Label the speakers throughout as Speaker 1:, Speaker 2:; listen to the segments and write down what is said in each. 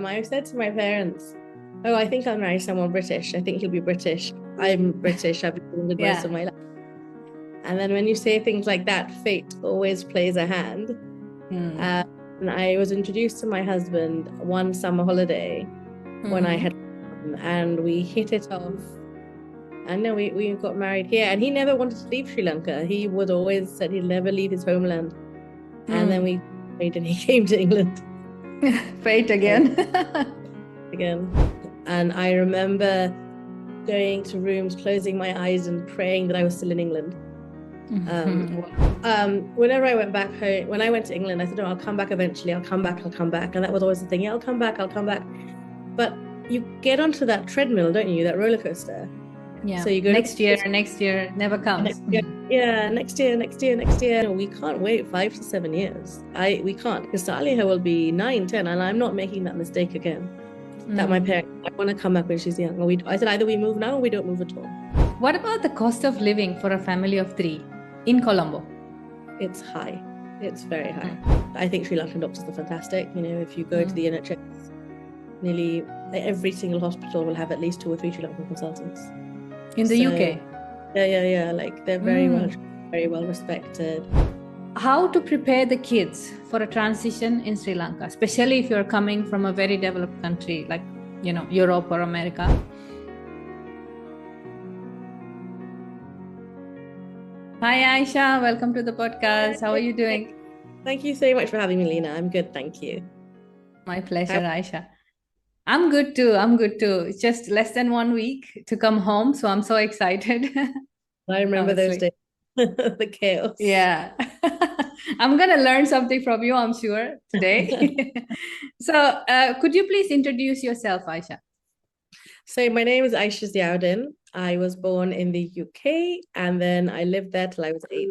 Speaker 1: I said to my parents, oh, I think I'll marry someone British. I think he'll be British. I'm British. I've been England most of my life. And then when you say things like that, fate always plays a hand. And I was introduced to my husband one summer holiday when I had come, and we hit it off. And no, we got married here. And he never wanted to leave Sri Lanka. He would always said he'd never leave his homeland. And then we married and he came to England.
Speaker 2: Fate again.
Speaker 1: Again. And I remember going to rooms, closing my eyes and praying that I was still in England. Whenever I went back home, when I went to England, I said, oh, I'll come back eventually. I'll come back. And that was always the thing. Yeah, I'll come back. But you get onto that treadmill, don't you? That roller coaster.
Speaker 2: Yeah. So you go next year never comes.
Speaker 1: Next year. No, we can't wait 5 to 7 years. We can't, because Saliha will be 9, 10, and I'm not making that mistake again. That my parents, I want to come back when she's young. I said either we move now or we don't move at all.
Speaker 2: What about the cost of living for a family of 3 in Colombo?
Speaker 1: It's high. It's very high. I think Sri Lankan doctors are fantastic. You know, if you go to the NHS, nearly every single hospital will have at least 2 or 3 Sri Lankan consultants.
Speaker 2: In the UK?
Speaker 1: Yeah. Like they're very well respected.
Speaker 2: How to prepare the kids for a transition in Sri Lanka, especially if you're coming from a very developed country like, you know, Europe or America? Hi, Aysha. Welcome to the podcast. How are you doing?
Speaker 1: Thank you so much for having me, Lena. I'm good. Thank you.
Speaker 2: My pleasure, Aysha. I'm good too. It's just less than 1 week to come home. So I'm so excited.
Speaker 1: I remember those days, the chaos.
Speaker 2: Yeah. I'm going to learn something from you, I'm sure, today. So could you please introduce yourself, Aysha?
Speaker 1: So my name is Aysha Ziauddin. I was born in the UK and then I lived there till I was 8.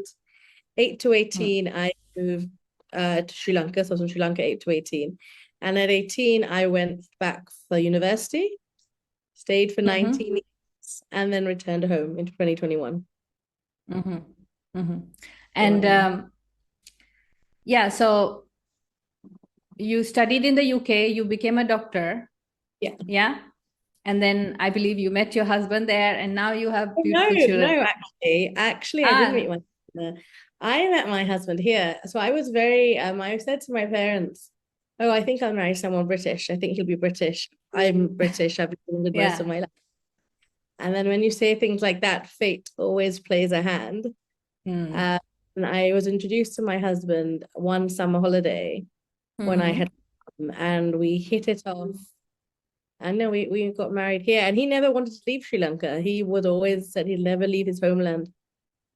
Speaker 1: 8 to 18, I moved to Sri Lanka. So I was in Sri Lanka 8 to 18. And at 18, I went back for university, stayed for 19 years, and then returned home in 2021.
Speaker 2: And so you studied in the UK, you became a doctor. Yeah. And then I believe you met your husband there, and now you have beautiful children.
Speaker 1: No, actually, I didn't meet my husband. I met my husband here. So I was I said to my parents, oh, I think I'll marry someone British. I think he'll be British. I'm British. I've been England most of my life. And then when you say things like that, fate always plays a hand. And I was introduced to my husband one summer holiday when I had come, and we hit it off. And no, we got married here. And he never wanted to leave Sri Lanka. He would always said he'd never leave his homeland.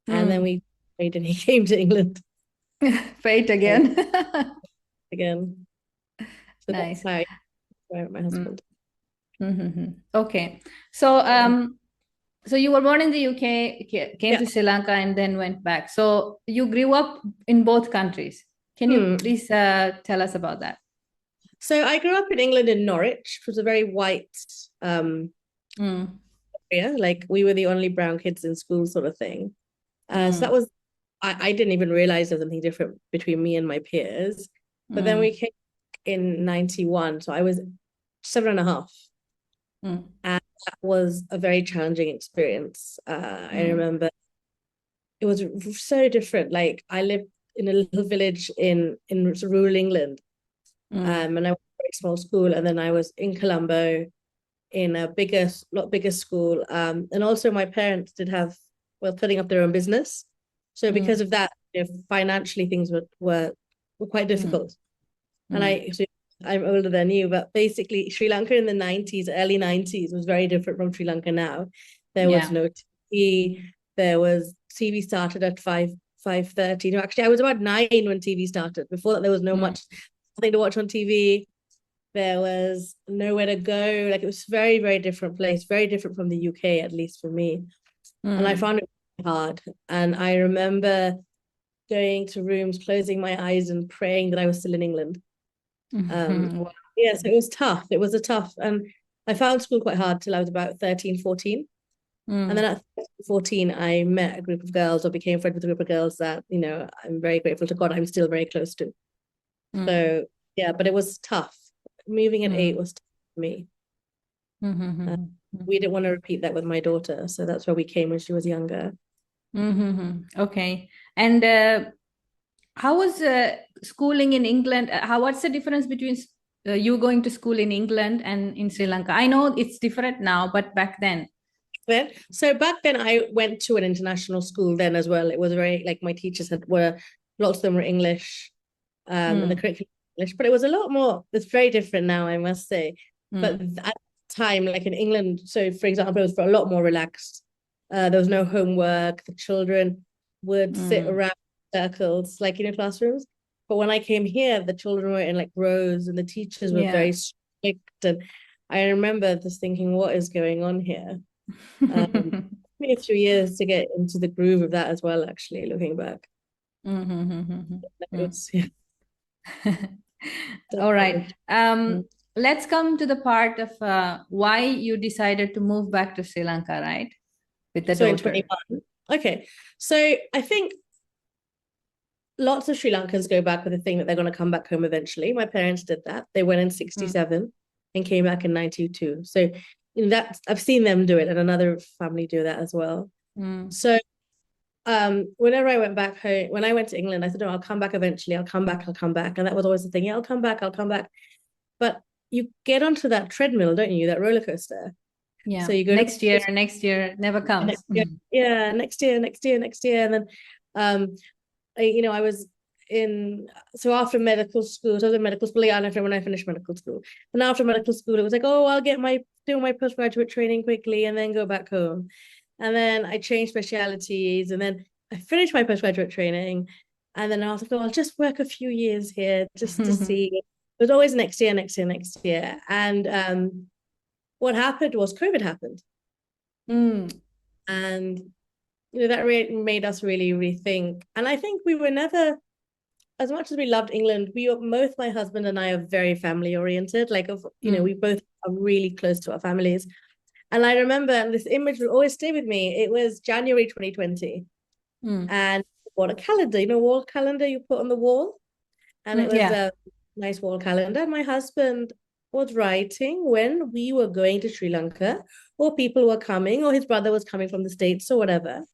Speaker 1: And then we married and he came to England.
Speaker 2: Fate again.
Speaker 1: Again. So
Speaker 2: nice.
Speaker 1: That's how I met my husband.
Speaker 2: Okay. So so you were born in the UK, came to Sri Lanka, and then went back. So you grew up in both countries. Can you please tell us about that?
Speaker 1: So I grew up in England in Norwich, which was a very white area. Like we were the only brown kids in school, sort of thing. So that was, I didn't even realize there was anything different between me and my peers. But then we came in 91, so I was 7.5. And that was a very challenging experience. I remember it was so different. Like I lived in a little village in rural England. And I went to a very small school, and then I was in Colombo in a lot bigger school. And also my parents did have, putting up their own business. So because of that, financially things were quite difficult. And I'm older than you, but basically Sri Lanka in the 90s, early 90s was very different from Sri Lanka now. There was no TV. There was TV started at 5:30. No, actually I was about 9 when TV started. Before that there was nothing to watch on TV. There was nowhere to go. Like it was very, very different place, very different from the UK, at least for me. And I found it hard. And I remember going to rooms, closing my eyes and praying that I was still in England. So it was tough. And I found school quite hard till I was about 13, 14. And then at 14, I met a group of girls, or became friends with a group of girls that, I'm very grateful to God I'm still very close to. So, but it was tough. moving at 8 was tough for me.
Speaker 2: Mm-hmm.
Speaker 1: We didn't want to repeat that with my daughter, so that's why we came when she was younger.
Speaker 2: Okay. And how was schooling in England? What's the difference between you going to school in England and in Sri Lanka? I know it's different now, but back then.
Speaker 1: So back then I went to an international school then as well. It was very, like, my teachers lots of them were English, and the curriculum English, but it was a lot more, it's very different now, I must say. But at the time, like in England, so for example, it was a lot more relaxed. There was no homework. The children would sit around circles, like in classrooms. But when I came here, the children were in like rows, and the teachers were very strict. And I remember just thinking, what is going on here? It took me a few years to get into the groove of that as well, actually, looking back.
Speaker 2: All right. Let's come to the part of why you decided to move back to Sri Lanka, right? With the daughter.
Speaker 1: In 21. Okay. So I think lots of Sri Lankans go back with the thing that they're going to come back home eventually. My parents did that. They went in 67 and came back in 92. So I've seen them do it, and another family do that as well. So whenever I went back home, when I went to England, I said, "Oh, I'll come back eventually. I'll come back. And that was always the thing. Yeah, I'll come back. But you get onto that treadmill, don't you? That roller coaster.
Speaker 2: Yeah. So you go next year never comes.
Speaker 1: Next year, and then I was so after medical school, so I was in medical school after when I finished medical school. And after medical school, it was like, oh, I'll do my postgraduate training quickly and then go back home. And then I changed specialities, and then I finished my postgraduate training. And then I was like, oh, I'll just work a few years here just to see. It was always next year. And what happened was COVID happened. And that really made us really rethink. And I think we were never, as much as we loved England, both my husband and I are very family oriented. Like, we both are really close to our families. And I remember, and this image will always stay with me, it was January 2020. And what a calendar, wall calendar you put on the wall. And it was a nice wall calendar. My husband was writing when we were going to Sri Lanka, or people were coming, or his brother was coming from the States or whatever.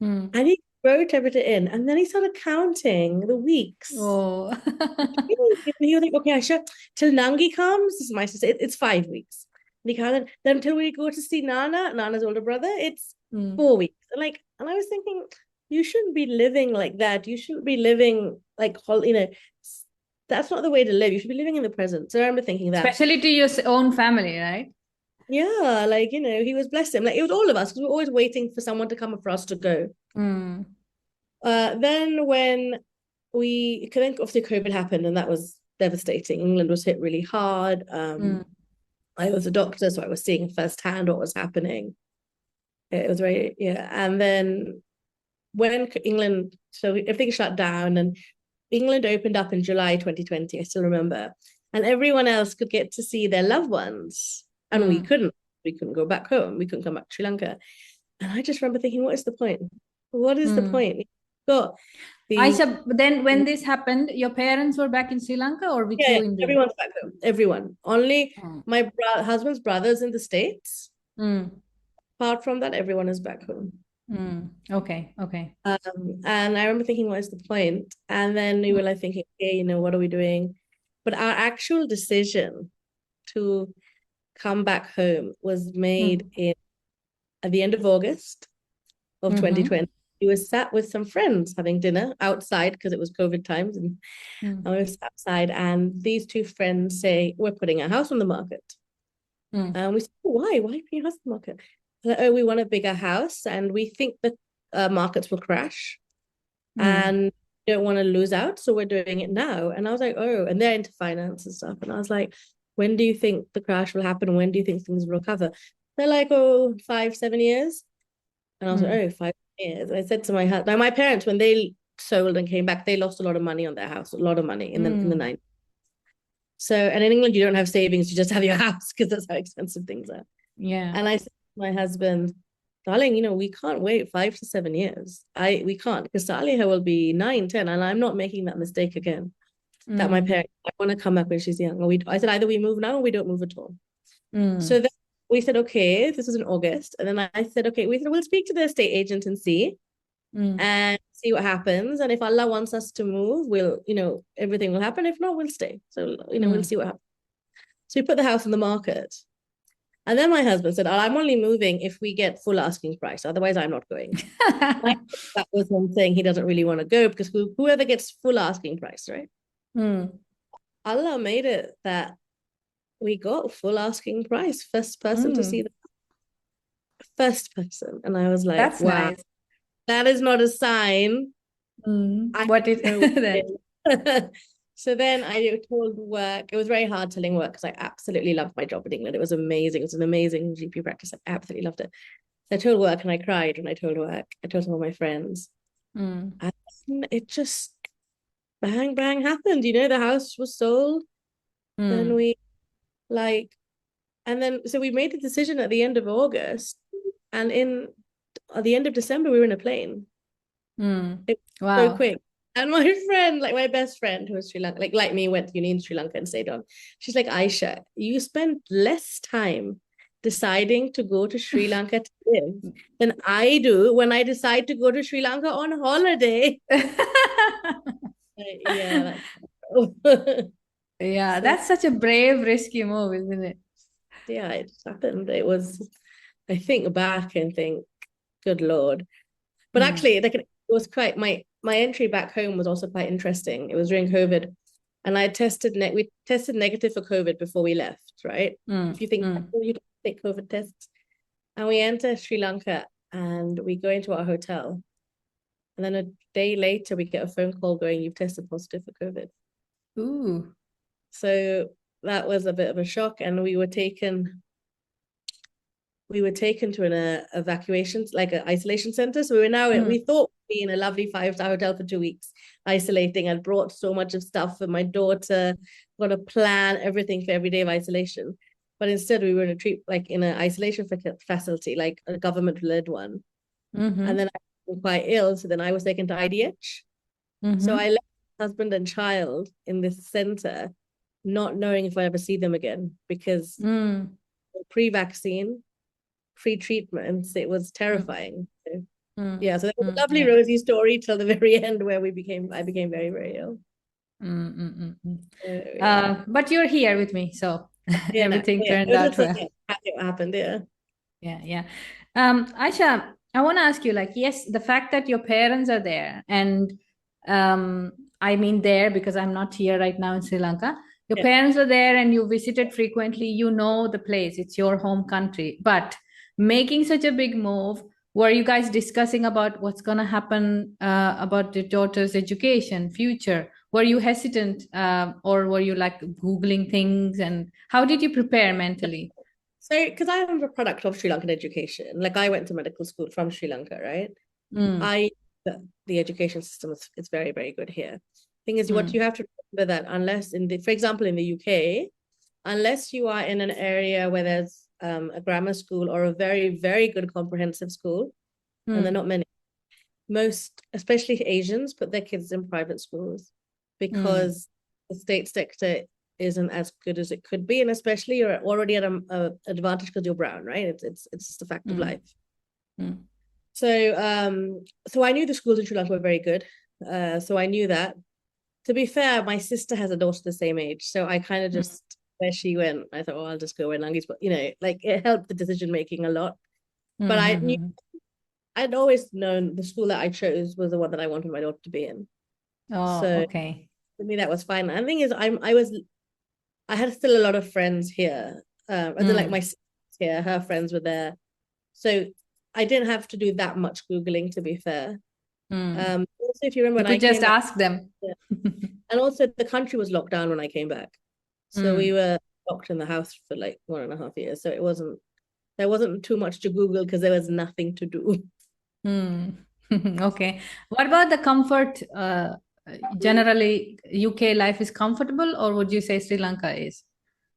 Speaker 1: And he wrote everything in, and then he started counting the weeks.
Speaker 2: Oh.
Speaker 1: He was like, okay, Aysha, till Nangi comes, this is my sister, it's 5 weeks. And he counted, then until we go to see Nana's older brother, it's 4 weeks. And I was thinking, you shouldn't be living like that. You shouldn't be living like, that's not the way to live. You should be living in the present. So I remember thinking that.
Speaker 2: Especially to your own family, right?
Speaker 1: Yeah, he was, bless him. Like, it was all of us, because we were always waiting for someone to come for us to go. Then when obviously COVID happened, and that was devastating. England was hit really hard. I was a doctor, so I was seeing firsthand what was happening. It was very, And then when England, so everything shut down, and England opened up in July 2020, I still remember. And everyone else could get to see their loved ones. And we couldn't. We couldn't go back home. We couldn't come back to Sri Lanka. And I just remember thinking, what is the point? What is the point?
Speaker 2: Aysha, then when this happened, your parents were back in Sri Lanka, or with you in the...
Speaker 1: Everyone's back home. Everyone. Only my husband's brother's in the States. Apart from that, everyone is back home.
Speaker 2: Okay.
Speaker 1: And I remember thinking, what is the point? And then we were like thinking, okay, what are we doing? But our actual decision to come back home was made at the end of August of 2020. We were sat with some friends having dinner outside, because it was COVID times, and I was outside, and these two friends say, we're putting our house on the market. And we said, why are you putting your house on the market? Like, oh, we want a bigger house, and we think that markets will crash, and we don't want to lose out, so we're doing it now. And I was like, oh, and they're into finance and stuff. And I was like, when do you think the crash will happen? When do you think things will recover? They're like, 5-7 years. And I was like, 5 years. And I said to my husband, now my parents, when they sold and came back, they lost a lot of money on their house, a lot of money in the 90s. So, and in England, you don't have savings, you just have your house, because that's how expensive things are. And I said to my husband, darling, we can't wait 5 to 7 years. We can't, because Saliha will be 9, 10, and I'm not making that mistake again. that my parents, I want to come back when she's young. I said, either we move now or we don't move at all. So then we said, okay, this was in August. And then I said, okay, we'll speak to the estate agent and see what happens. And if Allah wants us to move, everything will happen. If not, we'll stay. So, we'll see what happens. So we put the house on the market. And then my husband said, I'm only moving if we get full asking price. Otherwise, I'm not going. That was him saying he doesn't really want to go because whoever gets full asking price, right? Allah made it that we got full asking price. First person to see the first person. And I was like,
Speaker 2: that's
Speaker 1: wow,
Speaker 2: nice.
Speaker 1: That is not a sign.
Speaker 2: What is that?
Speaker 1: So then I told work, it was very hard telling work because I absolutely loved my job in England. It was amazing. It was an amazing GP practice. I absolutely loved it. So I told work and I cried when I told work. I told some of my friends. And it just bang, bang happened. The house was sold. Then so we made the decision at the end of August. And at the end of December, we were in a plane. It was so quick. And my friend, like my best friend who was Sri Lanka, like me, went to uni in Sri Lanka and stayed on. She's like, Aysha, you spend less time deciding to go to Sri Lanka to live than I do when I decide to go to Sri Lanka on holiday. Yeah.
Speaker 2: Yeah, that's such a brave, risky move, isn't it?
Speaker 1: Yeah, it happened. It was, I think back and think, good Lord. But actually, it was quite, my entry back home was also quite interesting. It was during COVID, and we tested negative for COVID before we left, right? If you think you take COVID tests, and we enter Sri Lanka and we go into our hotel, and then a day later we get a phone call going, you've tested positive for COVID.
Speaker 2: Ooh.
Speaker 1: So that was a bit of a shock, and we were taken to an evacuation, like an isolation center. So we thought we'd be in a lovely 5-star hotel for 2 weeks, isolating. I'd brought so much of stuff for my daughter, got a plan, everything for every day of isolation. But instead we were in an isolation facility, like a government-led one. And then I was quite ill. So then I was taken to IDH. So I left my husband and child in this center, not knowing if I ever see them again, because pre-vaccine, pre-treatments, it was terrifying. Yeah, so that was a lovely rosy story till the very end where I became very, very ill.
Speaker 2: But you're here with me, so everything turned out well.
Speaker 1: It happened,
Speaker 2: yeah. Aysha, I want to ask you, yes, the fact that your parents are there, and I mean there because I'm not here right now in Sri Lanka. Your parents are there and you visited frequently, the place, it's your home country. But making such a big move, were you guys discussing about what's going to happen about your daughter's education, future? Were you hesitant or were you Googling things? And how did you prepare mentally?
Speaker 1: So, because I am a product of Sri Lankan education, I went to medical school from Sri Lanka, right? The education system is very, very good here. Thing is, what you have to remember that for example, in the UK, unless you are in an area where there's a grammar school or a very, very good comprehensive school, and there are not many, most, especially Asians, put their kids in private schools because the state sector isn't as good as it could be, and especially you're already at an advantage because you're brown, right? It's just a fact of life. So I knew the schools in Sri Lanka were very good. So I knew that. To be fair, my sister has a daughter the same age, so I kind of just where she went, I thought, I'll just go where Nangi's, but it helped the decision making a lot. But I knew, I'd always known the school that I chose was the one that I wanted my daughter to be in.
Speaker 2: Oh,
Speaker 1: so
Speaker 2: okay.
Speaker 1: For me, that was fine. And the thing is, I had still a lot of friends here. And then my sister here, her friends were there, so I didn't have to do that much Googling, to be fair. Also, if you remember,
Speaker 2: you could just ask them.
Speaker 1: And also, the country was locked down when I came back, so we were locked in the house for 1.5 years. So there wasn't too much to Google because there was nothing to do.
Speaker 2: Okay. What about the comfort? Generally, UK life is comfortable, or would you say Sri Lanka is?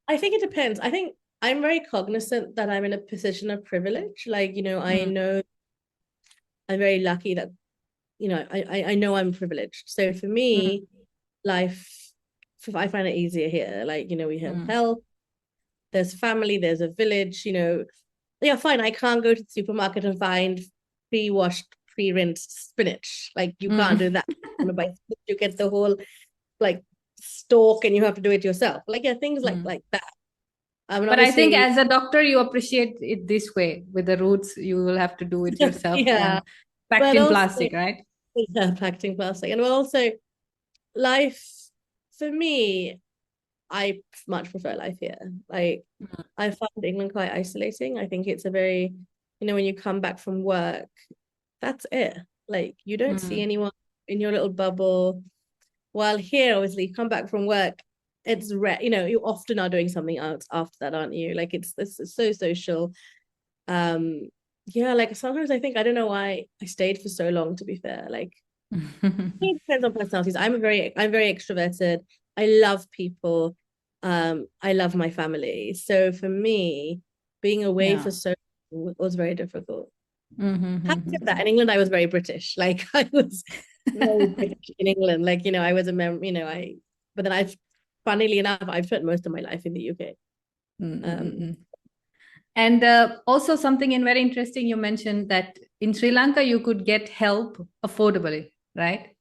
Speaker 1: I think it depends. I think I'm very cognizant that I'm in a position of privilege. I know I'm very lucky that, I know I'm privileged. So for me, life I find it easier here. Like, we have
Speaker 2: Mm.
Speaker 1: health, there's family, there's a village, yeah, fine. I can't go to the supermarket and find pre-washed, pre-rinsed spinach. Like, you can't do
Speaker 2: Mm.
Speaker 1: that. You get the whole like stalk and you have to do it yourself. Like, yeah, things
Speaker 2: Mm.
Speaker 1: like that. And
Speaker 2: But I think
Speaker 1: obviously,
Speaker 2: as a doctor, you appreciate it this way. With the roots, you will have to do it yourself
Speaker 1: yeah,
Speaker 2: than packed
Speaker 1: but
Speaker 2: in
Speaker 1: also,
Speaker 2: plastic, right?
Speaker 1: yeah, packaging plastic. And also, life for me, I much prefer life here. Like,
Speaker 2: Mm.
Speaker 1: I find England quite isolating. I think it's a very, when you come back from work, that's it. Like, you don't see
Speaker 2: Mm.
Speaker 1: anyone in your little bubble. While here, obviously, you come back from work, it's rare. You often are doing something else after that, aren't you? Like, it's so social. Um, yeah, like sometimes I think I don't know why I stayed for so long, to be fair. Like, it depends on personalities. I'm very extroverted. I love people. I love my family. So for me, being away
Speaker 2: Yeah.
Speaker 1: for so long was very difficult. Having said that,
Speaker 2: Mm-hmm.
Speaker 1: in England, I was very British. Like, I was very British in England. Like, I was a member, but then funnily enough, I've spent most of my life in the UK. Um,
Speaker 2: And also something very interesting, you mentioned that in Sri Lanka you could get help affordably, right?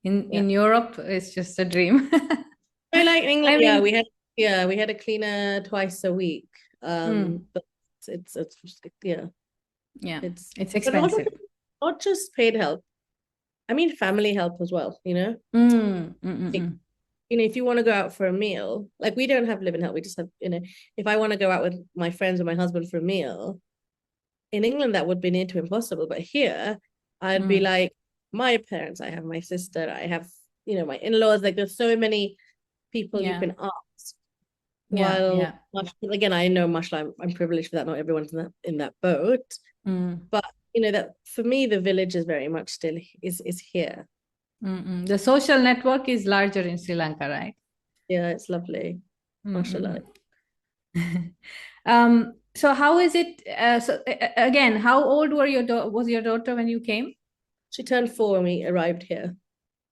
Speaker 1: yeah.
Speaker 2: In Europe, it's just a dream.
Speaker 1: So like in England,
Speaker 2: I mean,
Speaker 1: we had a cleaner twice a week.
Speaker 2: mm,
Speaker 1: But it's yeah,
Speaker 2: yeah,
Speaker 1: it's
Speaker 2: it's
Speaker 1: but not
Speaker 2: expensive.
Speaker 1: not just paid help. I mean family help as well,
Speaker 2: Mm, mm,
Speaker 1: Like,
Speaker 2: mm,
Speaker 1: if you want to go out for a meal, like we don't have live-in help, we just have, if I want to go out with my friends or my husband for a meal, in England that would be near to impossible. But here, I'd be
Speaker 2: mm,
Speaker 1: like, my parents, I have my sister, I have, my in-laws, like there's so many people you
Speaker 2: yeah,
Speaker 1: can ask.
Speaker 2: yeah,
Speaker 1: While
Speaker 2: yeah.
Speaker 1: again, I know mashallah, I'm privileged for that. Not everyone's in that boat,
Speaker 2: Mm,
Speaker 1: but that for me, the village is very much still is here.
Speaker 2: the social network is larger in Sri Lanka, right?
Speaker 1: Yeah, it's lovely, mashallah.
Speaker 2: Mm. So how is it? Again, how old was your daughter when you came?
Speaker 1: She turned 4 when we arrived here.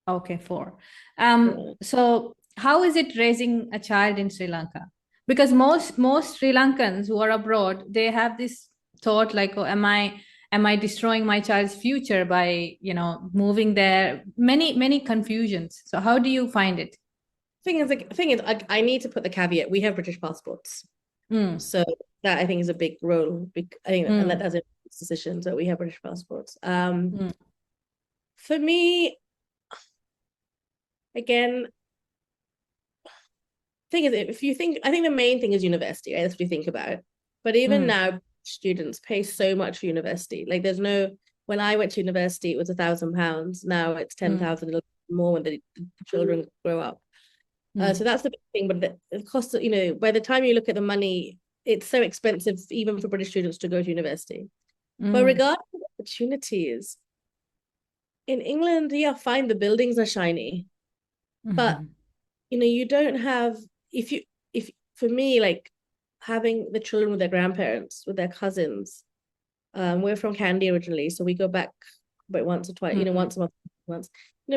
Speaker 2: Okay, 4.
Speaker 1: Yeah.
Speaker 2: So how is it raising a child in Sri Lanka? Because most Sri Lankans who are abroad, they have this thought like, oh, am I destroying my child's future by, moving there? Many confusions. So how do you find it?
Speaker 1: Thing is, I need to put the caveat. We have British passports,
Speaker 2: Mm,
Speaker 1: so that I think is a big role. I think, and that
Speaker 2: mm,
Speaker 1: does influence decisions. So we have British passports.
Speaker 2: mm,
Speaker 1: For me, again, thing is, if you think, I think the main thing is university, right? That's what you think about. But even
Speaker 2: mm,
Speaker 1: now, students pay so much for university. Like, there's no. When I went to university, it was £1,000. Now it's
Speaker 2: mm,
Speaker 1: 10,000 more when the children grow up. So
Speaker 2: mm,
Speaker 1: that's the big thing. But the cost, by the time you look at the money, it's so expensive even for British students to go to university. But
Speaker 2: mm,
Speaker 1: regarding opportunities, in England, yeah, fine, the buildings are shiny, but
Speaker 2: mm,
Speaker 1: you don't have if for me, like having the children with their grandparents, with their cousins. We're from Candy originally, so we go back but once or twice,
Speaker 2: mm,
Speaker 1: once a month, once.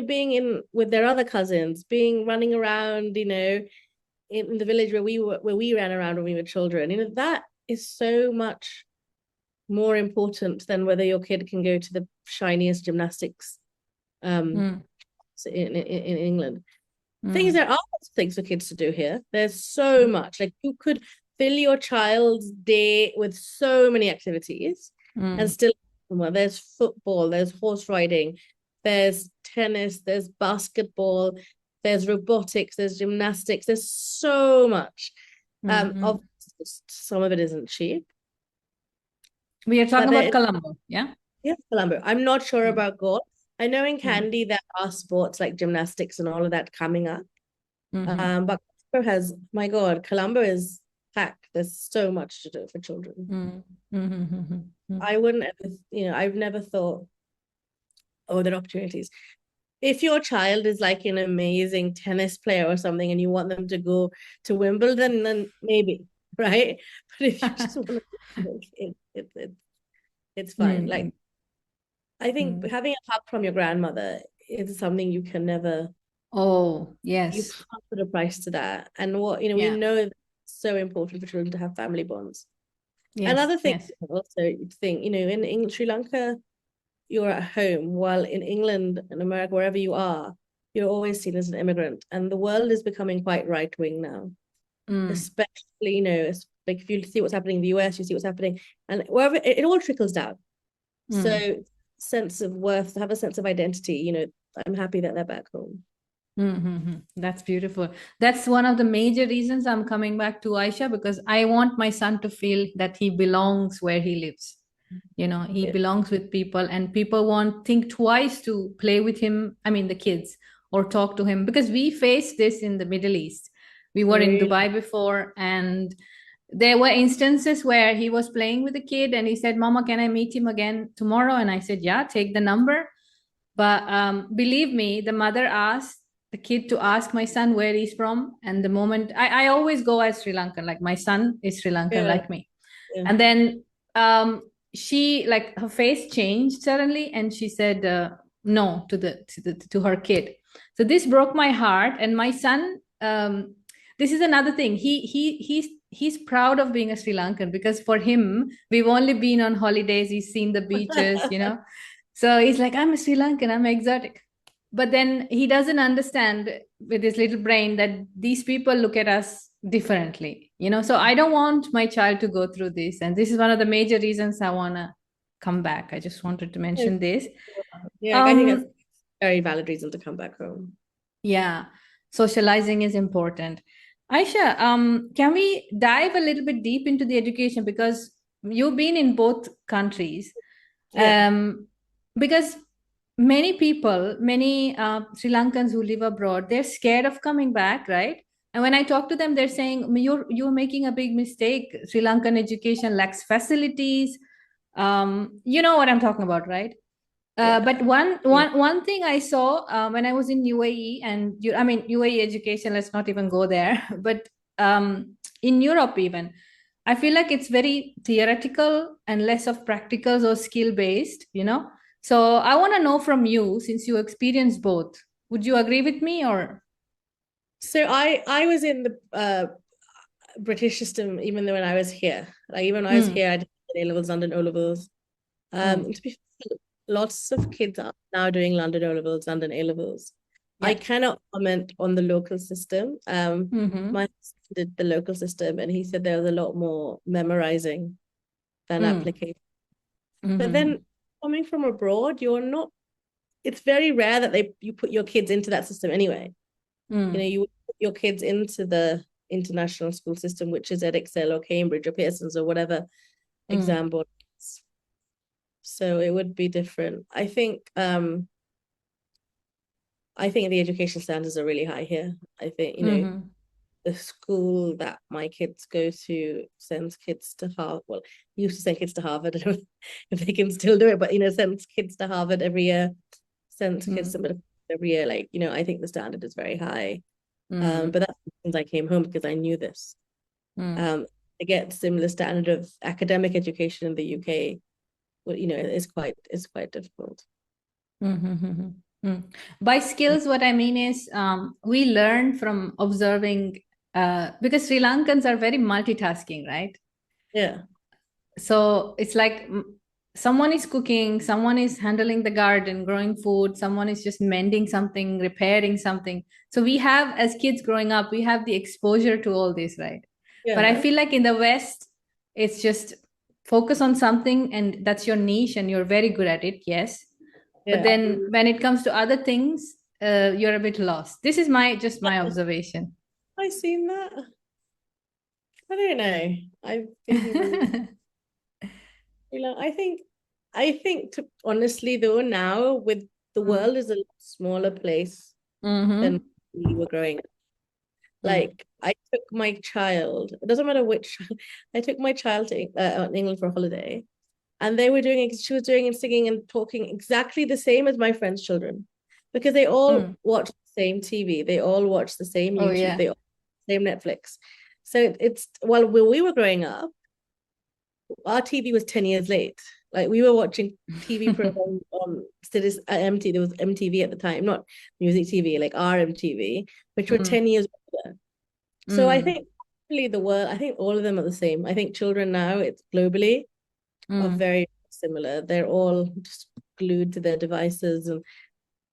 Speaker 1: Being in with their other cousins, being running around, in the village where we ran around when we were children. That is so much more important than whether your kid can go to the shiniest gymnastics um
Speaker 2: mm,
Speaker 1: in England. Things
Speaker 2: mm,
Speaker 1: There are lots of things for kids to do here. There's so much. Like, you could fill your child's day with so many activities and
Speaker 2: mm,
Speaker 1: still, well, there's football, there's horse riding, there's tennis, there's basketball, there's robotics, there's gymnastics, there's so much.
Speaker 2: mm,
Speaker 1: Of
Speaker 2: mm.
Speaker 1: Some of it isn't cheap,
Speaker 2: We are talking
Speaker 1: but
Speaker 2: about Colombo, yeah?
Speaker 1: yes, Colombo. I'm not sure
Speaker 2: Mm,
Speaker 1: about golf. I know in
Speaker 2: mm,
Speaker 1: Candy there are sports like gymnastics and all of that coming up.
Speaker 2: mhm,
Speaker 1: But Colombo has, my God, Colombo is packed. There's so much to do for children.
Speaker 2: mm, mhm, mhm, mhm,
Speaker 1: I wouldn't ever, I've never thought, oh, there are opportunities. If your child is like an amazing tennis player or something and you want them to go to Wimbledon, then maybe, right? But if you just want to, it's fine. Like,
Speaker 2: mm,
Speaker 1: I think
Speaker 2: mm,
Speaker 1: having a hug from your grandmother is something you can never.
Speaker 2: Oh,
Speaker 1: You
Speaker 2: yes.
Speaker 1: can't put a price to that. And what, we
Speaker 2: Yeah.
Speaker 1: know that it's so important for children to have family bonds.
Speaker 2: Yes.
Speaker 1: Another thing
Speaker 2: Yes.
Speaker 1: also you think, in Sri Lanka, you're at home, while in England and America, wherever you are, you're always seen as an immigrant. And the world is becoming quite right-wing now, especially, like if you see what's happening in the US, you see what's happening, and wherever it all trickles down. So sense of worth, to have a sense of identity, I'm happy that they're back home.
Speaker 2: That's beautiful. That's one of the major reasons I'm coming back to Aisha, because I want my son to feel that he belongs where he lives. He
Speaker 1: Yeah.
Speaker 2: belongs with people, and people won't think twice to play with him. I mean, the kids, or talk to him, because we faced this in the Middle East. We were in
Speaker 1: Really?
Speaker 2: Dubai before, and there were instances where he was playing with a kid and he said, Mama, can I meet him again tomorrow? And I said, yeah, take the number. But believe me, the mother asked the kid to ask my son where he's from. And the moment I always go as Sri Lankan, like my son is Sri Lankan,
Speaker 1: Yeah.
Speaker 2: like me.
Speaker 1: Yeah.
Speaker 2: And then she, like, her face changed suddenly, and she said no to her kid. So this broke my heart. And my son, this is another thing. He's proud of being a Sri Lankan, because for him, we've only been on holidays. He's seen the beaches, So he's like, I'm a Sri Lankan, I'm exotic. But then he doesn't understand with his little brain that these people look at us differently, So I don't want my child to go through this. And this is one of the major reasons I want to come back. I just wanted to mention this.
Speaker 1: Yeah, I think that's a very valid reason to come back home.
Speaker 2: Yeah, socializing is important. Aisha, can we dive a little bit deep into the education, because you've been in both countries?
Speaker 1: Yeah.
Speaker 2: Because many people, many Sri Lankans who live abroad, they're scared of coming back, right? And when I talk to them, they're saying, you're making a big mistake. Sri Lankan education lacks facilities. You know what I'm talking about, right? But
Speaker 1: Yeah.
Speaker 2: one thing I saw when I was in UAE, and I mean UAE education, let's not even go there. But in Europe even, I feel like it's very theoretical and less of practicals or skill based. So I want to know from you, since you experienced both. Would you agree with me, or?
Speaker 1: So I was in the British system even though when I was here. Like even when I was here, I did A-levels, London O-levels. To be fair, lots of kids are now doing London O-levels, London A-levels. I
Speaker 2: Yeah.
Speaker 1: cannot comment on the local system. My husband did the local system, and he said there was a lot more memorizing than application. But then coming from abroad, it's very rare that you put your kids into that system anyway. You put your kids into the international school system, which is Edexcel or Cambridge or Pearson's or whatever exam board. So it would be different. I think the education standards are really high here. I think, the school that my kids go to sends kids to Harvard. Well, used to send kids to Harvard. I don't know if they can still do it, but sends kids to Harvard every year, sends kids to every year. Like, I think the standard is very high. But that's since I came home, because I knew this. To get similar standard of academic education in the UK, well, it's quite difficult.
Speaker 2: By skills, what I mean is we learn from observing, because Sri Lankans are very multitasking, right?
Speaker 1: Yeah.
Speaker 2: So it's like someone is cooking, someone is handling the garden, growing food, someone is just mending something, repairing something. So we have, as kids growing up, we have the exposure to all this, right?
Speaker 1: Yeah.
Speaker 2: But I feel like in the West, it's just focus on something and that's your niche and you're very good at it, yes. But then when it comes to other things, you're a bit lost. This is my observation.
Speaker 1: I seen that. I don't know. I think I think honestly though, now with the world is a lot smaller place than we were growing up. Like I took my child, it doesn't matter which, I took my child to England for a holiday, and she was doing and singing and talking exactly the same as my friends' children, because they all watch the same TV, they all watch the same YouTube,
Speaker 2: yeah.
Speaker 1: they all watch the same Netflix. So it's, well, when we were growing up, our TV was 10 years late. Like we were watching TV programs on there was MTV at the time, not music TV, like RMTV, which were 10 years older. So I think really the world, I think all of them are the same. I think children now, it's globally, are very similar. They're all just glued to their devices, and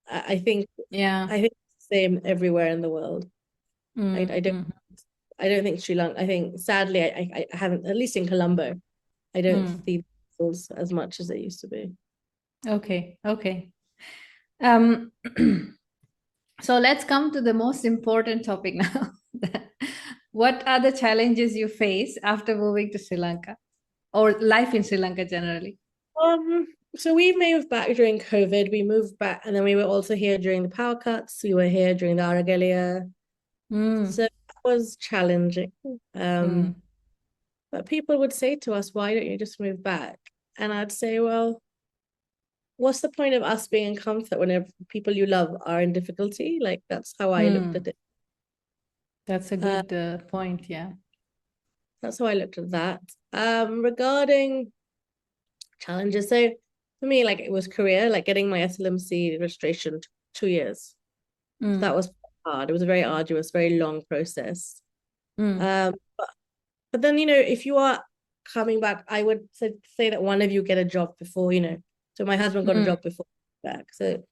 Speaker 1: I think it's the same everywhere in the world. I don't think Sri Lanka. I think sadly I haven't, at least in Colombo, I don't see schools as much as they used to be.
Speaker 2: Okay. So let's come to the most important topic now. What are the challenges you face after moving to Sri Lanka, or life in Sri Lanka generally?
Speaker 1: So we moved back during COVID. We moved back, and then we were also here during the power cuts. We were here during the Aragalia. So it was challenging. But people would say to us, why don't you just move back? And I'd say, well, what's the point of us being in comfort when people you love are in difficulty? Like, that's how I looked at it.
Speaker 2: That's a good point, yeah.
Speaker 1: That's how I looked at that. Regarding challenges, so for me, like, it was career, like getting my SLMC registration took 2 years. So that was hard. It was a very arduous, very long process. But then, if you are coming back, I would say that one of you get a job before, So my husband got a job before back. So,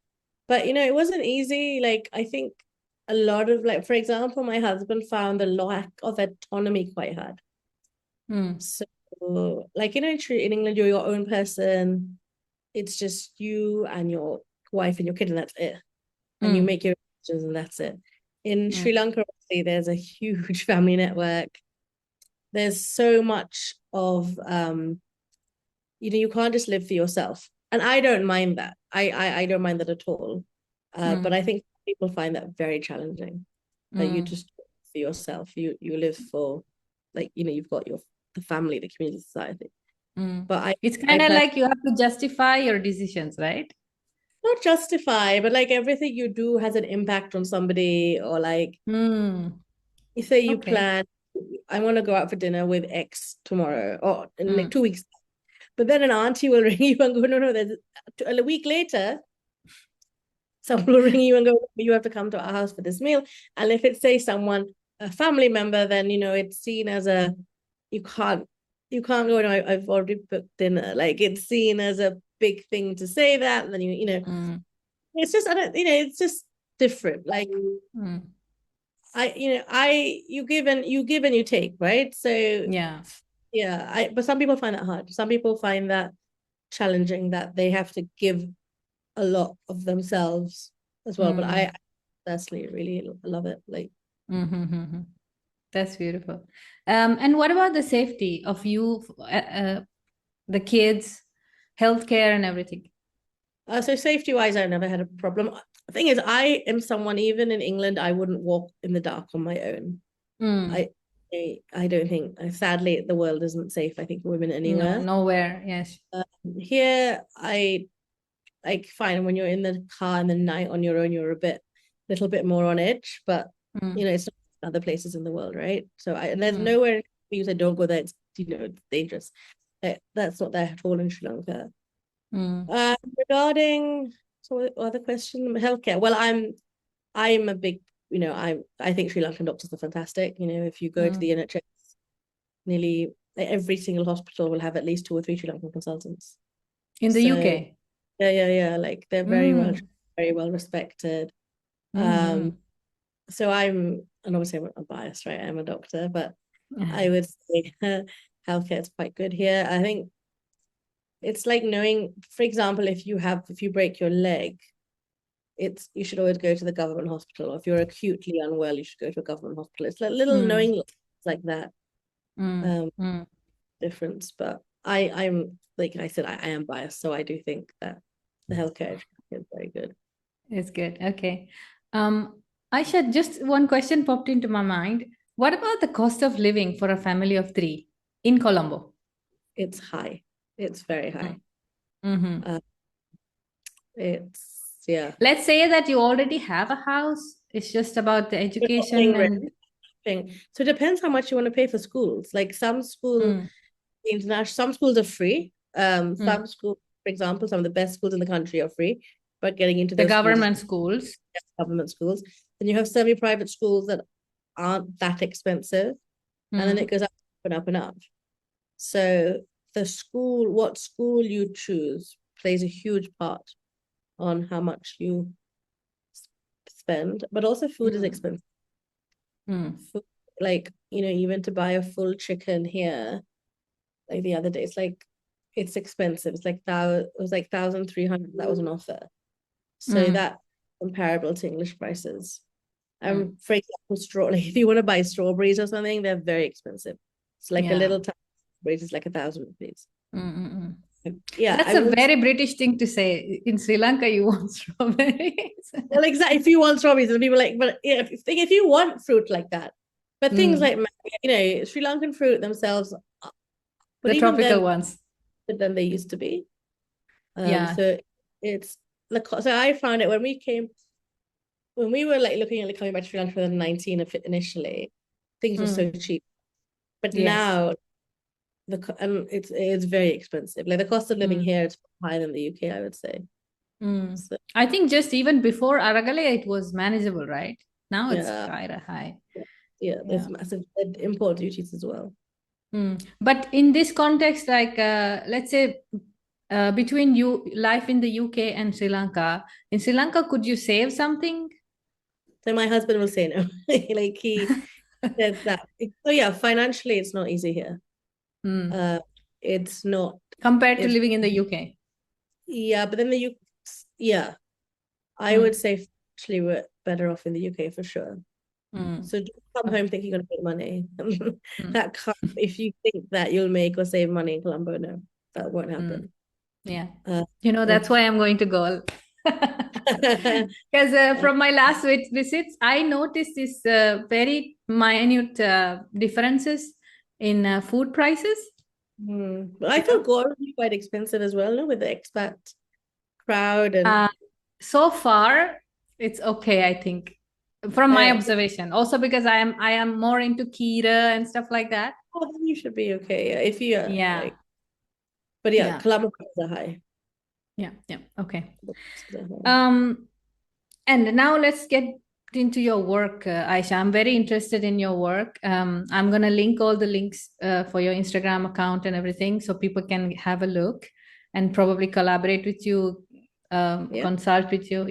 Speaker 1: but it wasn't easy. Like, I think a lot of, like, for example, my husband found the lack of autonomy quite hard. So, like, in England, you're your own person. It's just you and your wife and your kid, and that's it. And you make your decisions, and that's it. In Sri Lanka, obviously, there's a huge family network. There's so much of, you can't just live for yourself. And I don't mind that. I don't mind that at all. But I think people find that very challenging. That you just live for yourself. You live for, like, you've got the family, the community, society. But
Speaker 2: it's kind of like you have to justify your decisions, right?
Speaker 1: Not justify, but like everything you do has an impact on somebody, or like, you say you plan, I want to go out for dinner with X tomorrow, or in like 2 weeks. But then an auntie will ring you and go, no, there's a week later, someone will ring you and go, you have to come to our house for this meal. And if it's, say, a family member, then, it's seen as you can't go, no, I've already booked dinner. Like, it's seen as a big thing to say that. And then, it's just, it's just different. Like, you give and you take, right? So but some people find that hard. Some people find that challenging, that they have to give a lot of themselves as well. But I personally really love it. Like,
Speaker 2: that's beautiful. And what about the safety of you, the kids, healthcare, and everything?
Speaker 1: So safety-wise, I never had a problem. The thing is, I am someone, even in England, I wouldn't walk in the dark on my own. I don't think, sadly, the world isn't safe, I think, for women anywhere.
Speaker 2: No, nowhere, yes.
Speaker 1: Here, I like, fine, when you're in the car in the night on your own, you're a little bit more on edge, but it's not other places in the world, right? So and there's nowhere you say don't go there, it's it's dangerous. That's not there at all in Sri Lanka. Regarding other question, healthcare. Well, I'm a big, I think Sri Lankan doctors are fantastic. If you go to the NHS, nearly every single hospital will have at least 2 or 3 Sri Lankan consultants.
Speaker 2: In the UK?
Speaker 1: Yeah. Like, they're very well respected. So and obviously I'm biased, right? I'm a doctor, but I would say healthcare is quite good here. I think it's like knowing, for example, if you break your leg, you should always go to the government hospital. Or if you're acutely unwell, you should go to a government hospital. It's like little knowing like that difference. But I'm, like I said, I am biased, so I do think that the healthcare is very good.
Speaker 2: It's good. Okay. Aysha, just one question popped into my mind. What about the cost of living for a family of 3 in Colombo?
Speaker 1: It's high. It's very high.
Speaker 2: Let's say that you already have a house. It's just about the education and
Speaker 1: so it depends how much you want to pay for schools. Like, some schools are free. Some schools, for example, some of the best schools in the country are free, but getting into
Speaker 2: The
Speaker 1: those
Speaker 2: government schools.
Speaker 1: government schools. Then you have semi-private schools that aren't that expensive, and then it goes up and up and up. So what school you choose plays a huge part on how much you spend, but also food is expensive. Food, like, even to buy a full chicken here, like the other day, it's expensive. It was like 1,300. That was an offer. So that comparable to English prices. For example, if you want to buy strawberries or something, they're very expensive. It's like a little strawberries is like 1,000 rupees. Yeah,
Speaker 2: that's a very British thing to say. In Sri Lanka, you want strawberries.
Speaker 1: Well, exactly. If you want strawberries, and people are like, but yeah, if you want fruit like that, but things like Sri Lankan fruit themselves, but
Speaker 2: the
Speaker 1: even
Speaker 2: tropical ones,
Speaker 1: than they used to be. So it's so I found it when we were like looking at coming back to Sri Lanka for 19 initially, things were so cheap, but now it's very expensive. Like the cost of living here is higher than the UK, I would say.
Speaker 2: So, I think just even before Aragale, it was manageable, right? Now it's kind of high.
Speaker 1: There's massive import duties as well.
Speaker 2: But in this context, like let's say between life in the UK and Sri Lanka, in Sri Lanka, could you save something?
Speaker 1: So my husband will say no. Like he said that. So yeah, financially it's not easy here. It's not
Speaker 2: compared to living in the UK.
Speaker 1: Yeah, but then I would say actually we're better off in the UK for sure. So don't come home thinking you're gonna make money. If you think that you'll make or save money in Colombo, no, that won't happen.
Speaker 2: That's why I'm going to go. Because from my last visits, I noticed this very minute differences in food prices.
Speaker 1: But I thought Goa would be quite expensive as well, no? With the expat crowd and
Speaker 2: so far it's okay, I think, from my observation. Also because I am more into Kira and stuff like that.
Speaker 1: Oh, then you should be okay. If you but Colombo prices are high.
Speaker 2: Okay. And now let's get into your work, Aysha. I'm very interested in your work. I'm going to link all the links for your Instagram account and everything so people can have a look and probably collaborate with you, consult with you.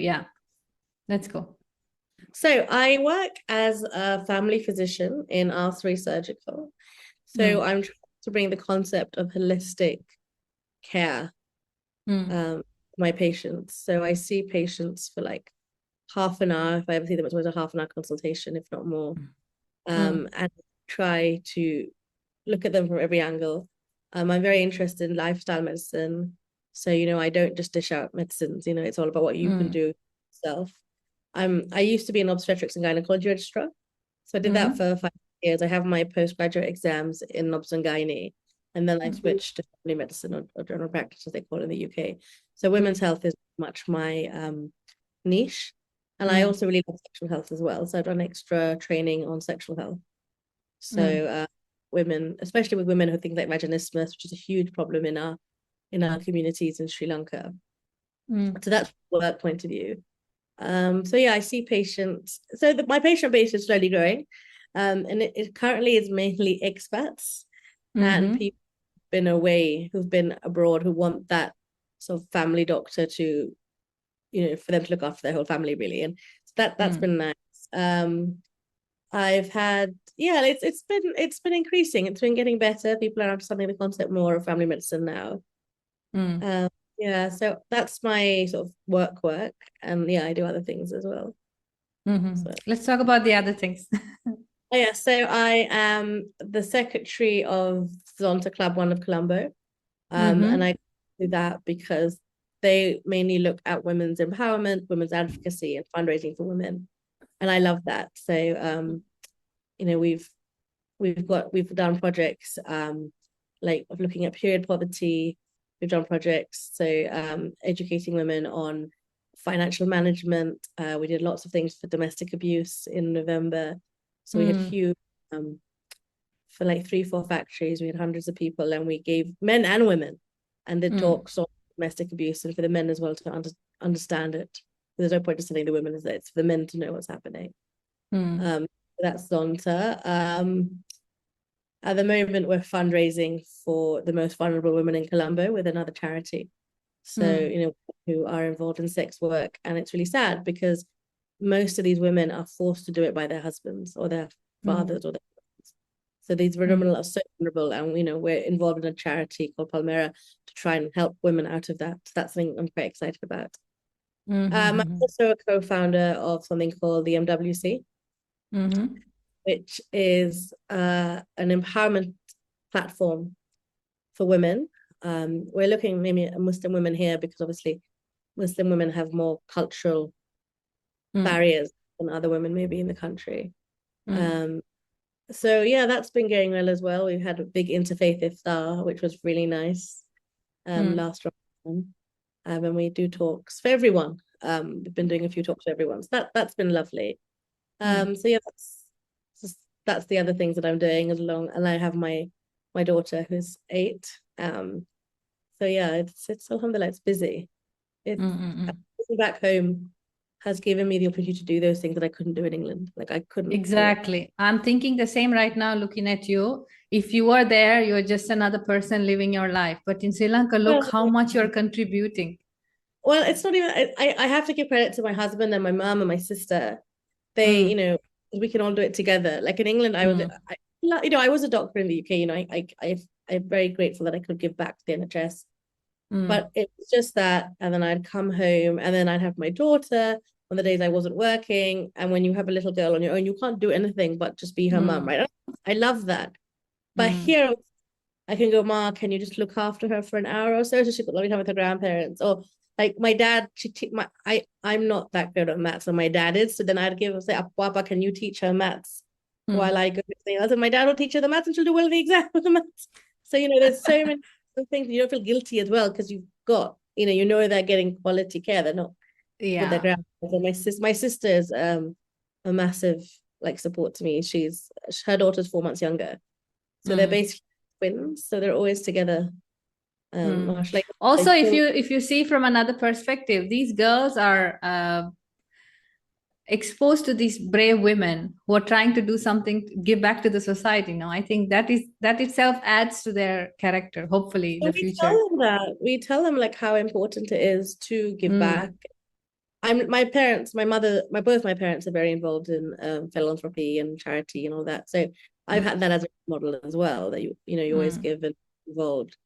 Speaker 2: Let's go.
Speaker 1: So I work as a family physician in R3 Surgical. So I'm trying to bring the concept of holistic care to my patients. So I see patients for like half an hour. If I ever see them, it's always a half an hour consultation, if not more. And try to look at them from every angle. I'm very interested in lifestyle medicine. So, I don't just dish out medicines, it's all about what you can do yourself. I used to be an obstetrics and gynecology registrar. So I did that for 5 years. I have my postgraduate exams in obs and gynae. And then I switched to family medicine or general practice, as they call it in the UK. So women's health is much my niche. And I also really love sexual health as well. So I've done extra training on sexual health. So women, especially with women who think like vaginismus, which is a huge problem in our communities in Sri Lanka. So that's from a work point of view. So I see patients. So my patient base is slowly growing. And it currently is mainly expats and people who've been away, who've been abroad, who want that sort of family doctor to, for them to look after their whole family, really. And so that's been nice. I've had, it's been increasing. It's been getting better. People are understanding the concept more of family medicine now. So that's my sort of work. And I do other things as well.
Speaker 2: So. Let's talk about the other things.
Speaker 1: So I am the secretary of Zonta Club 1 of Colombo. And I do that because they mainly look at women's empowerment, women's advocacy, and fundraising for women. And I love that. So, we've done projects like of looking at period poverty. We've done projects, so educating women on financial management. We did lots of things for domestic abuse in November. So we had huge, for like 3-4 factories, we had hundreds of people, and we gave men and women and the talks on domestic abuse, and for the men as well to understand it. There's no point just telling the women, is that it's for the men to know what's happening. That's Zonta. At the moment, we're fundraising for the most vulnerable women in Colombo with another charity. So, who are involved in sex work. And it's really sad because most of these women are forced to do it by their husbands or their fathers or their husbands. So these women are so vulnerable, and we're involved in a charity called Palmera to try and help women out of that. So that's something I'm quite excited about. I'm also a co-founder of something called the MWC, which is an empowerment platform for women. We're looking maybe at Muslim women here because obviously Muslim women have more cultural barriers than other women maybe in the country. So yeah, that's been going well as well. We've had a big interfaith iftar, which was really nice last Ramadan. And we do talks for everyone. We've been doing a few talks for everyone. So that's been lovely. So yeah, that's the other things that I'm doing as long. And I have my daughter who's 8. So yeah, it's alhamdulillah, it's busy. It's back home has given me the opportunity to do those things that I couldn't do in England. Like I couldn't.
Speaker 2: Exactly. I'm thinking the same right now, looking at you. If you were there, you're just another person living your life. But in Sri Lanka, look how much you're contributing.
Speaker 1: Well, it's not even, I have to give credit to my husband and my mom and my sister. They, we can all do it together. Like in England, I was a doctor in the UK, I'm very grateful that I could give back to the NHS. But it's just that, and then I'd come home, and then I'd have my daughter on the days I wasn't working. And when you have a little girl on your own, you can't do anything but just be her mum, right? I love that. But here, I can go, Ma, can you just look after her for an hour or so she could lovely time with her grandparents? Or like my dad, I'm not that good at maths, and my dad is. So then I'd say, Papa, can you teach her maths while I go to something else? And my dad will teach her the maths, and she'll do well in the exam with the maths. So there's so many things. You don't feel guilty as well because you've got, they're getting quality care. They're not with their grandparents. And my sister is a massive support to me. Her daughter's 4 months younger, so they're basically twins. So they're always together.
Speaker 2: Also, if you see from another perspective, these girls are exposed to these brave women who are trying to do something, give back to the society. I think that itself adds to their character, hopefully in the future.
Speaker 1: We tell them how important it is to give back. Both my parents are very involved in philanthropy and charity and all that. So I've had that as a model as well, that you always give and involved.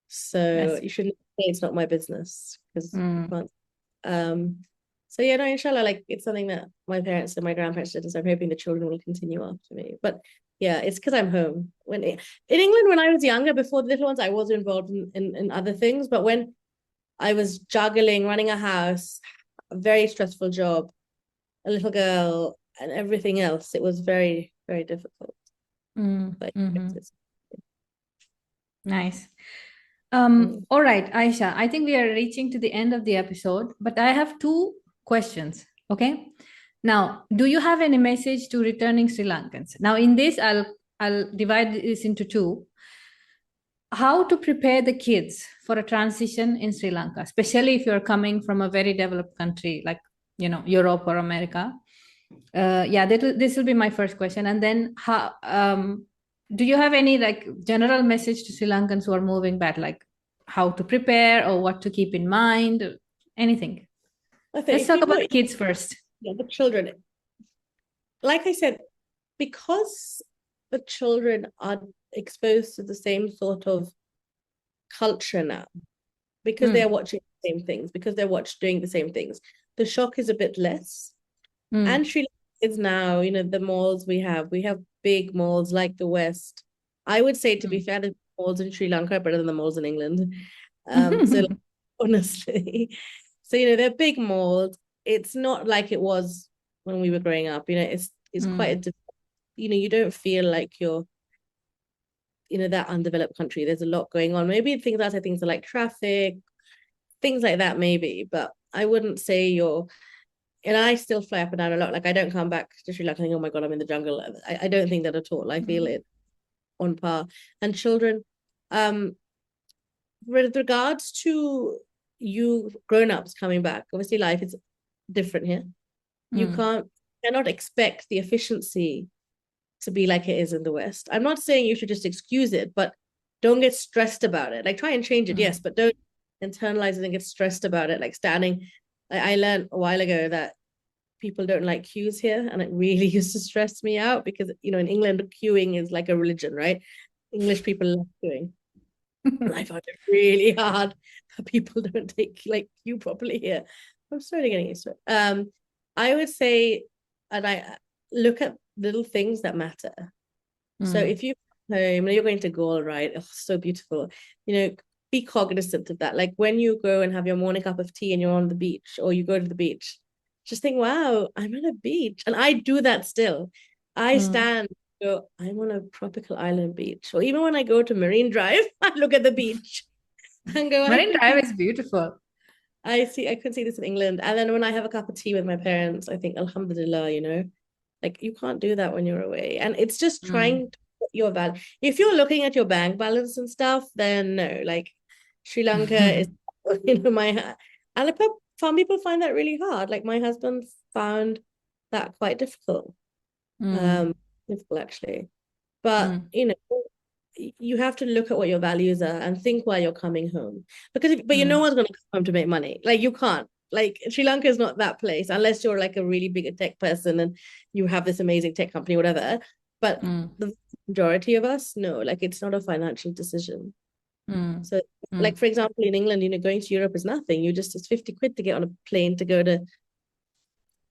Speaker 1: So you shouldn't say it's not my business because you can't. So yeah, no, inshallah, it's something that my parents and my grandparents did, so I'm hoping the children will continue after me. But yeah, it's because I'm home. In England, when I was younger, before the little ones, I was involved in other things. But when I was juggling, running a house, a very stressful job, a little girl, and everything else, it was very, very difficult.
Speaker 2: Nice. All right, Aysha, I think we are reaching to the end of the episode, but I have 2 questions. Okay. Now, do you have any message to returning Sri Lankans? Now, in this, I'll divide this into 2. How to prepare the kids for a transition in Sri Lanka, especially if you're coming from a very developed country like Europe or America. This will be my first question. And then how do you have any general message to Sri Lankans who are moving back, like how to prepare or what to keep in mind? Anything? Let's talk about the kids first.
Speaker 1: Yeah, the children. Like I said, because the children are exposed to the same sort of culture now, because they're watching the same things, because they're doing the same things, the shock is a bit less. And Sri Lanka is now, the malls we have big malls like the West. I would say, to be fair, the malls in Sri Lanka are better than the malls in England. So honestly, so they're big malls. It's not like it was when we were growing up. It's quite a you don't feel like you're that undeveloped country. There's a lot going on. Maybe things are like traffic, things like that, maybe, but I wouldn't say and I still fly up and down a lot. I don't come back to Sri Lanka thinking, oh my God, I'm in the jungle. I don't think that at all. I feel it on par. And children, with regards to you grown-ups coming back, obviously life is different here. You cannot expect the efficiency to be like it is in the West. I'm not saying you should just excuse it, but don't get stressed about it. Like try and change it, yes, but don't internalize it and get stressed about it. Like standing, I learned a while ago that people don't like queues here, and it really used to stress me out because in England queuing is like a religion, right? English people love queuing. And I found it really hard that people don't take like queue properly here. I'm slowly getting used to it. I would say, and I look at little things that matter. So if you come home and you're going to Gaul, right? Oh, so beautiful. Be cognizant of that. Like when you go and have your morning cup of tea and you're on the beach, or you go to the beach, just think, wow, I'm on a beach. And I do that still. I stand, go, I'm on a tropical island beach. Or even when I go to Marine Drive, I look at the beach and go,
Speaker 2: Marine Drive is beautiful.
Speaker 1: I could see this in England. And then when I have a cup of tea with my parents, I think, Alhamdulillah, like you can't do that when you're away. And it's just trying to put your value. If you're looking at your bank balance and stuff, then no, like Sri Lanka is, and some people find that really hard. Like my husband found that quite difficult. Difficult actually. But you have to look at what your values are and think why you're coming home. But no one's going to come home to make money. Like you can't. Like Sri Lanka is not that place unless you're like a really big tech person and you have this amazing tech company, whatever. But the majority of us, no, like it's not a financial decision. So like, for example, in England, going to Europe is nothing. It's 50 quid to get on a plane to go to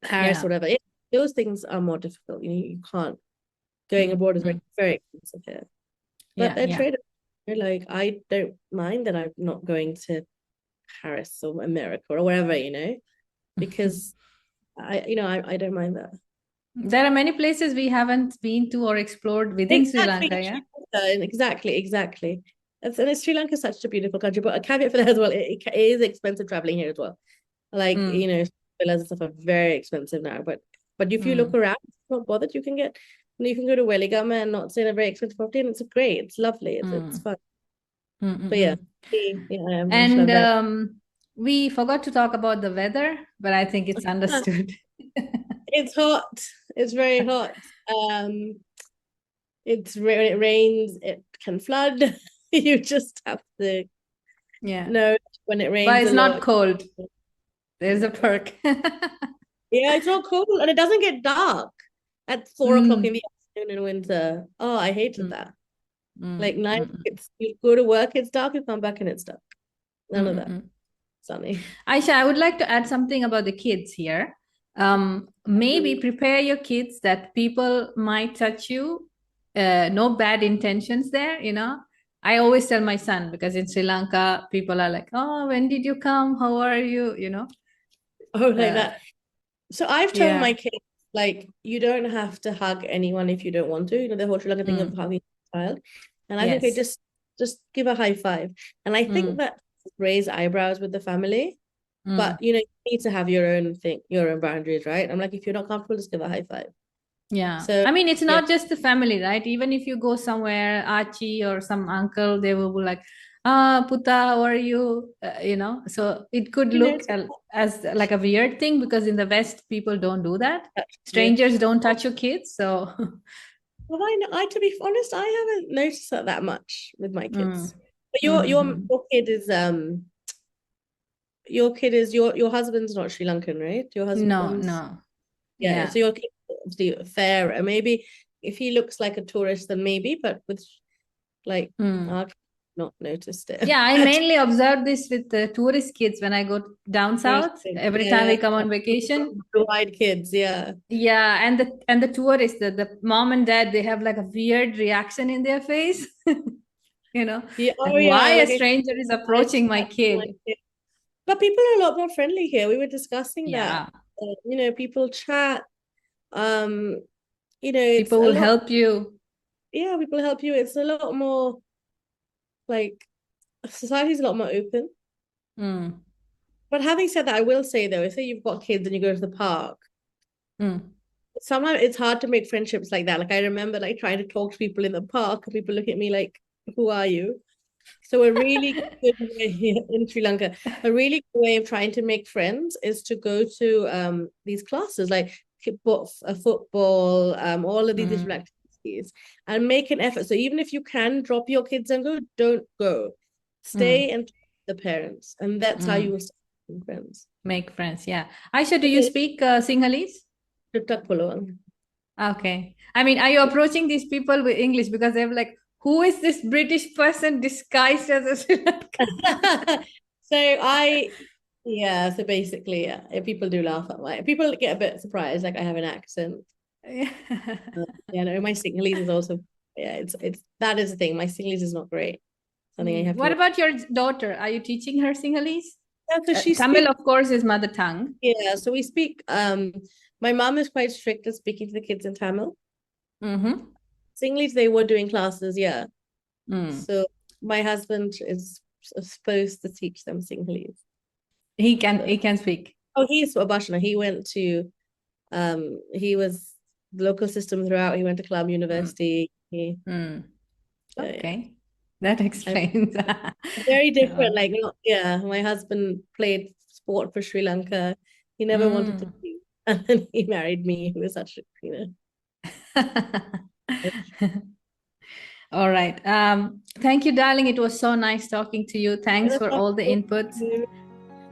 Speaker 1: Paris, whatever. Those things are more difficult. You can't. Going abroad is very, very expensive here. But they're traded. Like I don't mind that I'm not going to Paris or America or wherever, because I don't mind that.
Speaker 2: There are many places we haven't been to or explored within Sri Lanka, yeah?
Speaker 1: Exactly. And Sri Lanka is such a beautiful country, but a caveat for that as well, it is expensive traveling here as well. Like, villas and stuff are very expensive now, but if you look around, it's not bothered. You can go to Weligama and not stay in a very expensive property, and it's great. It's lovely. It's fun. But yeah.
Speaker 2: And we forgot to talk about the weather, but I think it's understood.
Speaker 1: It's hot. It's very hot. It rains, it can flood. You just have to know when it rains.
Speaker 2: But it's not cold. There's a perk.
Speaker 1: Yeah, it's not cold, and it doesn't get dark at 4 o'clock in the afternoon in winter. Oh, I hated that. Like night, you go to work, it's dark, you come back and it's dark. None of that. Sunny.
Speaker 2: Aysha, I would like to add something about the kids here. Maybe prepare your kids that people might touch you. No bad intentions there, I always tell my son, because in Sri Lanka, people are like, oh, when did you come? How are you?
Speaker 1: Oh, like that. So I've told my kids, like, you don't have to hug anyone if you don't want to. The whole Sri Lanka thing of hugging a child. And I think, okay, just give a high five. And I think that raise eyebrows with the family. But, you need to have your own thing, your own boundaries, right? I'm like, if you're not comfortable, just give a high five.
Speaker 2: Yeah. So I mean, it's not just the family, right? Even if you go somewhere, Achi or some uncle, they will be like, Puta, how are you? So it could look as like a weird thing, because in the West, people don't do that. Strangers don't touch your kids. So
Speaker 1: well, to be honest, I haven't noticed that much with my kids. But your kid is your husband's not Sri Lankan, right? Your husband's
Speaker 2: no.
Speaker 1: Yeah. So your kid is fair. Maybe if he looks like a tourist, then maybe, but with like our kids, not noticed it.
Speaker 2: Yeah, I mainly observe this with the tourist kids when I go down south. Every time we come on vacation.
Speaker 1: Blue-eyed kids, yeah.
Speaker 2: Yeah, and the tourists, the mom and dad, they have like a weird reaction in their face. Why a stranger is approaching my kid.
Speaker 1: But people are a lot more friendly here. We were discussing that. People chat.
Speaker 2: People will help you.
Speaker 1: Yeah, people help you. It's a lot more like society's a lot more open. But having said that, I will say though, say you've got kids and you go to the park, sometimes it's hard to make friendships like that. Like I remember like trying to talk to people in the park and people look at me like, who are you? So a really good way in Sri Lanka, a really good way of trying to make friends is to go to these classes like football, all of these different activities, and make an effort. So even if you can drop your kids and go, don't go. Stay and talk to the parents, and that's how you will start making friends.
Speaker 2: Make friends, yeah. Aysha, do you speak Sinhalese? Okay. I mean, are you approaching these people with English because they're like, who is this British person disguised as a Sri Lankan?
Speaker 1: So basically, yeah, people do laugh at people get a bit surprised, like I have an accent.
Speaker 2: Yeah.
Speaker 1: No, my Sinhalese is also, it's that is the thing. My Sinhalese is not great. Something I have to.
Speaker 2: What about your daughter? Are you teaching her Sinhalese?
Speaker 1: Yeah, so
Speaker 2: Tamil, of course, is mother tongue.
Speaker 1: Yeah, so we speak. My mom is quite strict at speaking to the kids in Tamil. Sinhalese, they were doing classes, yeah. So my husband is supposed to teach them Sinhalese.
Speaker 2: He can speak.
Speaker 1: Oh, he's a Bashana. He went to he was local system throughout. He went to Club University.
Speaker 2: Okay. That explains.
Speaker 1: Very different. Like, yeah, my husband played sport for Sri Lanka. He never wanted to be, and then he married me, who was such
Speaker 2: All right. Thank you, darling. It was so nice talking to you. Thanks for all the inputs.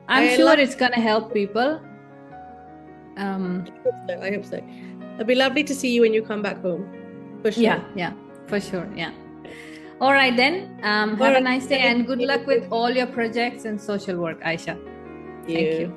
Speaker 2: I'm sure it's gonna help people.
Speaker 1: I hope so. It'd be lovely to see you when you come back home. For sure.
Speaker 2: Yeah, for sure. Yeah. All right then. Have a nice day and good luck with all your projects and social work, Aysha. Thank you.